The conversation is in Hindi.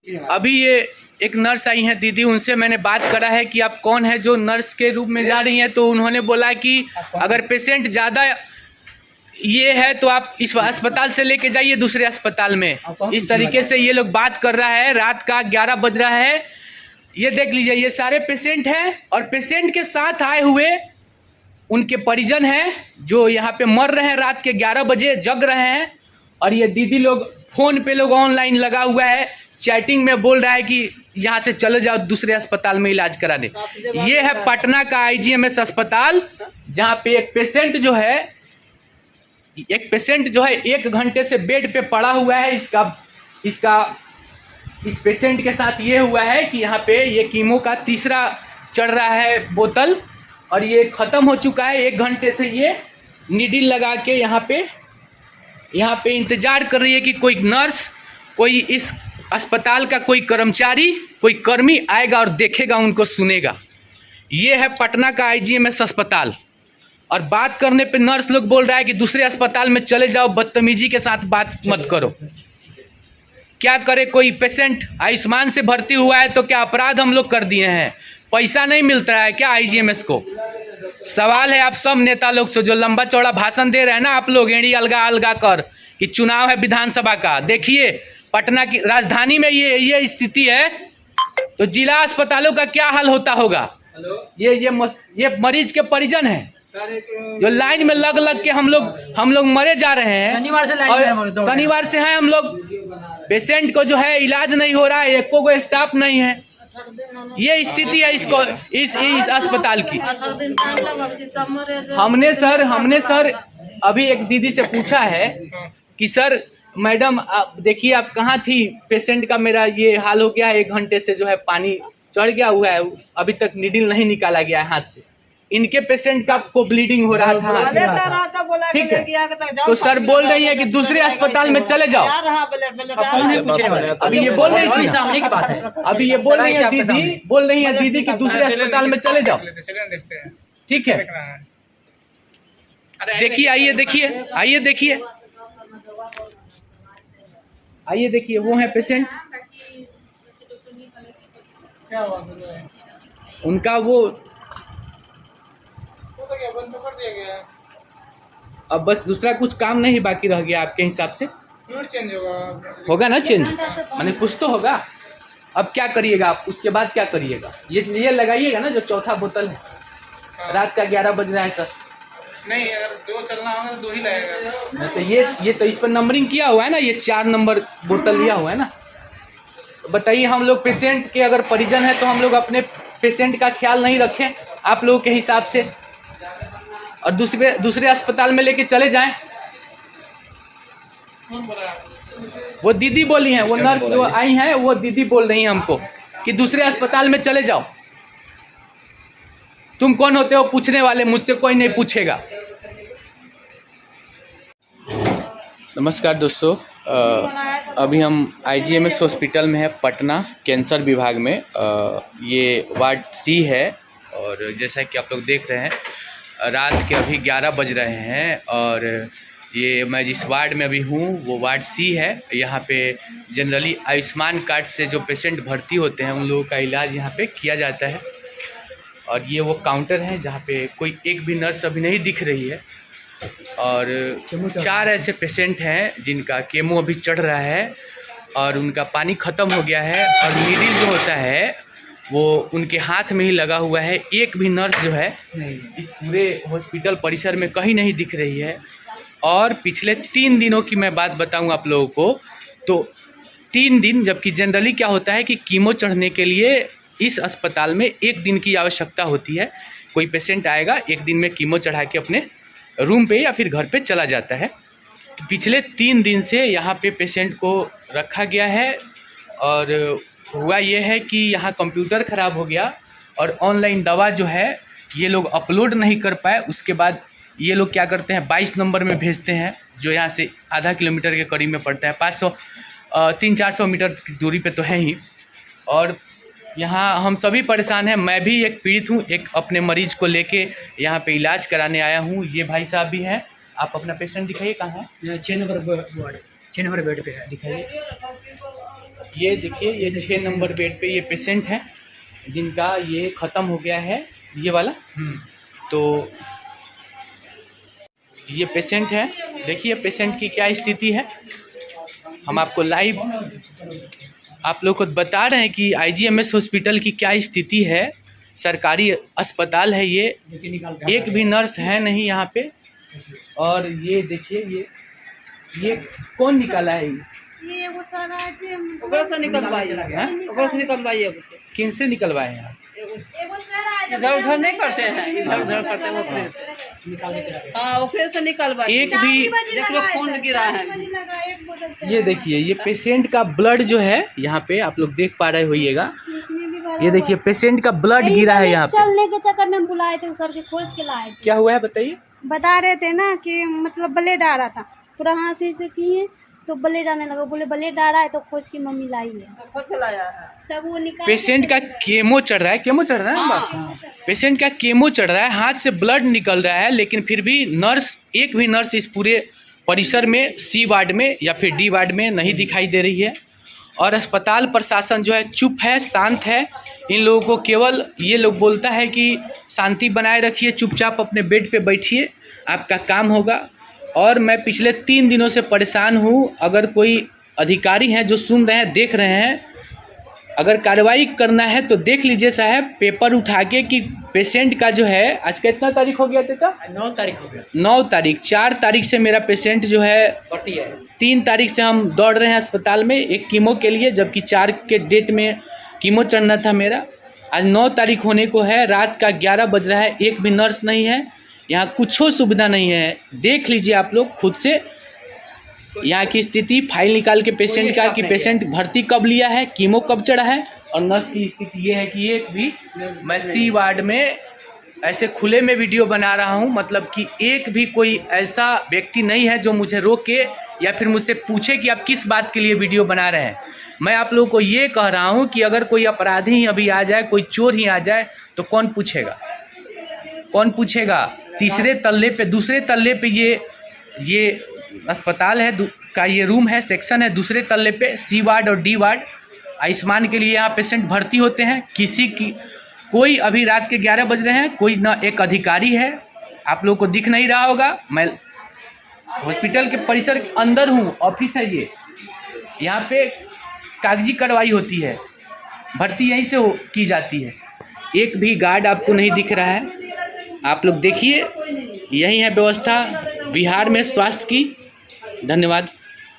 अभी ये एक नर्स आई हैं दीदी, उनसे मैंने बात करा है कि आप कौन है जो नर्स के रूप में जा रही हैं। तो उन्होंने बोला कि अगर पेशेंट ज़्यादा ये है तो आप इस अस्पताल से लेके जाइए दूसरे अस्पताल में। इस तरीके से ये लोग बात कर रहा है। रात का 11 बज रहा है। ये देख लीजिए, ये सारे पेशेंट हैं और पेशेंट के साथ आए हुए उनके परिजन हैं जो यहाँ पे मर रहे हैं। रात के 11 बजे जग रहे हैं और ये दीदी लोग फ़ोन पे लोग ऑनलाइन लगा हुआ है, चैटिंग में बोल रहा है कि यहाँ से चले जाओ दूसरे अस्पताल में इलाज कराने। ये है पटना का IGMS अस्पताल, जहाँ पे एक पेशेंट जो है 1 घंटे से बेड पे पड़ा हुआ है। इस पेशेंट के साथ ये हुआ है कि यहाँ पे ये कीमो का तीसरा चढ़ रहा है बोतल और ये ख़त्म हो चुका है। 1 घंटे से ये नीडल लगा के यहाँ पे इंतज़ार कर रही है कि कोई नर्स, कोई इस अस्पताल का कोई कर्मचारी, कोई कर्मी आएगा और देखेगा, उनको सुनेगा। ये है पटना का IGMS अस्पताल। और बात करने पे नर्स लोग बोल रहा है कि दूसरे अस्पताल में चले जाओ, बदतमीजी के साथ बात मत करो। क्या करे, कोई पेशेंट आयुष्मान से भर्ती हुआ है तो क्या अपराध हम लोग कर दिए हैं? पैसा नहीं मिलता है क्या IGMS को? सवाल है आप सब नेता लोग से जो लंबा चौड़ा भाषण दे रहे हैं ना आप लोग, एड़ी अलगा अलगा कर कि चुनाव है विधानसभा का। देखिए पटना की राजधानी में ये स्थिति है तो जिला अस्पतालों का क्या हाल होता होगा। ये मरीज के परिजन हैं जो लाइन में लग के हम लोग मरे जा रहे हैं। शनिवार से हैं हम लोग। पेशेंट को जो है इलाज नहीं हो रहा है, एको को स्टाफ नहीं है। ये स्थिति है इस अस्पताल की। हमने सर अभी एक दीदी से पूछा है कि सर मैडम आप देखिए, आप कहाँ थी? पेशेंट का मेरा ये हाल हो गया है, 1 घंटे से जो है पानी चढ़ गया हुआ है, अभी तक नीडल नहीं निकाला गया है हाथ से। इनके पेशेंट का को ब्लीडिंग हो रहा था, ठीक है। तो सर बोल रही है कि दूसरे अस्पताल में चले जाओ। अभी ये बोल रही थी, सामने की बात है। अभी ये बोल रही है दीदी कि दूसरे अस्पताल में चले जाओ, ठीक है। देखिए, आइए देखिए वो है पेशेंट, उनका वो अब बस दूसरा कुछ काम नहीं बाकी रह गया आपके हिसाब से। चेंज होगा ना चेंज, माने कुछ तो होगा। अब क्या करिएगा आप? उसके बाद क्या करिएगा? ये लगाइएगा ना जो चौथा बोतल है। रात का 11 बज रहा है सर। नहीं, अगर 2 चलना होगा तो 2 ही लगेगा। तो ये तो इस पर नंबरिंग किया हुआ है ना, ये 4 नंबर बोतल लिया हुआ है ना। बताइए, हम लोग पेशेंट के अगर परिजन है तो हम लोग अपने पेशेंट का ख्याल नहीं रखें आप लोगों के हिसाब से और दूसरे अस्पताल में लेके चले जाएं? वो दीदी बोली हैं, वो नर्स जो आई हैं वो दीदी बोल रही हैं हमको कि दूसरे अस्पताल में चले जाओ। तुम कौन होते हो पूछने वाले? मुझसे कोई नहीं पूछेगा। नमस्कार दोस्तों, अभी हम IGMS हॉस्पिटल में है पटना कैंसर विभाग में। ये वार्ड C है और जैसा कि आप लोग देख रहे हैं रात के अभी 11 बज रहे हैं और ये मैं जिस वार्ड में अभी हूँ वो वार्ड C है। यहाँ पे जनरली आयुष्मान कार्ड से जो पेशेंट भर्ती होते हैं उन लोगों का इलाज यहाँ पे किया जाता है। और ये वो काउंटर है जहाँ पे कोई एक भी नर्स अभी नहीं दिख रही है और 4 ऐसे पेशेंट हैं जिनका केमो अभी चढ़ रहा है और उनका पानी ख़त्म हो गया है और नीडल जो होता है वो उनके हाथ में ही लगा हुआ है। एक भी नर्स जो है इस पूरे हॉस्पिटल परिसर में कहीं नहीं दिख रही है। और पिछले 3 दिनों की मैं बात बताऊं आप लोगों को तो 3 दिन, जबकि जनरली क्या होता है कि कीमो चढ़ने के लिए इस अस्पताल में 1 दिन की आवश्यकता होती है। कोई पेशेंट आएगा 1 दिन में कीमो चढ़ा के अपने रूम पे या फिर घर पे चला जाता है। तो पिछले 3 दिन से यहाँ पे पेशेंट को रखा गया है और हुआ ये है कि यहाँ कंप्यूटर ख़राब हो गया और ऑनलाइन दवा जो है ये लोग अपलोड नहीं कर पाए। उसके बाद ये लोग क्या करते हैं 22 नंबर में भेजते हैं जो यहाँ से आधा किलोमीटर के करीब में पड़ता है। 300-400 मीटर की दूरी पे तो है ही। और यहाँ हम सभी परेशान हैं। मैं भी एक पीड़ित हूँ, एक अपने मरीज़ को लेके यहाँ पे इलाज कराने आया हूँ। ये भाई साहब भी हैं। आप अपना पेशेंट दिखाइए, कहाँ है? 6 नंबर वार्ड 6 नंबर बेड पे है, दिखाइए। ये देखिए, ये 6 नंबर बेड पे ये पेशेंट है जिनका ये ख़त्म हो गया है, ये वाला। तो ये पेशेंट है, देखिए पेशेंट की क्या स्थिति है। हम आपको लाइव आप लोग को बता रहे हैं कि IGMS हॉस्पिटल की क्या स्थिति है। सरकारी अस्पताल है ये, एक भी नर्स है नहीं यहाँ पे। और ये देखिए, ये कौन निकाला है? ये वो सारा ओकरा से निकलवाइए उसे। किन से निकलवाए हैं? इधर उधर नहीं करते हैं, इधर उधर करते हैं ओकरे से। हाँ, ओकरे से निकलवाइए। एक भी देखो खून गिरा है। ये देखिए, ये पेशेंट का ब्लड जो है यहाँ पे आप लोग देख पा रहे होइएगा। ये देखिए पेशेंट का ब्लड गिरा है यहाँ पे। चलने के चक्कर में बुलाए थे सर के, खोज के लाए थे। क्या हुआ है बताइए? बता रहे थे ना कि मतलब ब्लेड आ रहा था, पूरा हाथ से किए तो ब्लेड आने लगा। बोले ब्लेड आ रहा है तो खोज की मम्मी लाई है, खुद से लाया है। तब वो निकाल। पेशेंट का केमो चढ़ रहा है, केमो चढ़ रहा है ना, पेशेंट का केमो चढ़ रहा है, हाथ से ब्लड निकल रहा है, लेकिन फिर भी नर्स, एक भी नर्स इस पूरे परिसर में C वार्ड में या फिर D वार्ड में नहीं दिखाई दे रही है। और अस्पताल प्रशासन जो है चुप है, शांत है। इन लोगों को केवल ये लोग बोलता है कि शांति बनाए रखिए, चुपचाप अपने बेड पे बैठिए, आपका काम होगा। और मैं पिछले 3 दिनों से परेशान हूँ। अगर कोई अधिकारी हैं जो सुन रहे हैं, देख रहे हैं, अगर कार्रवाई करना है तो देख लीजिए साहब, पेपर उठा के कि पेशेंट का जो है, आज कितना तारीख हो गया चाचा? 9 तारीख हो गया। 9 तारीख, 4 तारीख से मेरा पेशेंट जो है भर्ती है। 3 तारीख से हम दौड़ रहे हैं अस्पताल में एक कीमो के लिए, जबकि 4 के डेट में कीमो चढ़ना था मेरा। आज 9 तारीख होने को है, रात का 11 बज रहा है, एक भी नर्स नहीं है यहाँ, कुछ सुविधा नहीं है। देख लीजिए आप लोग खुद से यहाँ की स्थिति, फाइल निकाल के पेशेंट का कि पेशेंट भर्ती कब लिया है, कीमो कब चढ़ा है। और नर्स की स्थिति ये है कि एक भी, मैं C वार्ड में ऐसे खुले में वीडियो बना रहा हूँ, मतलब कि एक भी कोई ऐसा व्यक्ति नहीं है जो मुझे रोके या फिर मुझसे पूछे कि आप किस बात के लिए वीडियो बना रहे हैं। मैं आप लोगों को ये कह रहा हूँ कि अगर कोई अपराधी ही अभी आ जाए, कोई चोर ही आ जाए, तो कौन पूछेगा? कौन पूछेगा? तीसरे तल्ले पे, दूसरे तल्ले पे ये अस्पताल है का ये रूम है, सेक्शन है, दूसरे तल्ले पे C वार्ड और D वार्ड। आयुष्मान के लिए यहाँ पेशेंट भर्ती होते हैं। किसी की कोई, अभी रात के 11 बज रहे हैं, कोई ना एक अधिकारी है, आप लोगों को दिख नहीं रहा होगा। मैं हॉस्पिटल के परिसर के अंदर हूँ, ऑफिस है ये, यहाँ पे कागजी कार्रवाई होती है, भर्ती यहीं से की जाती है। एक भी गार्ड आपको नहीं दिख रहा है। आप लोग देखिए, यही है व्यवस्था बिहार में स्वास्थ्य की। धन्यवाद।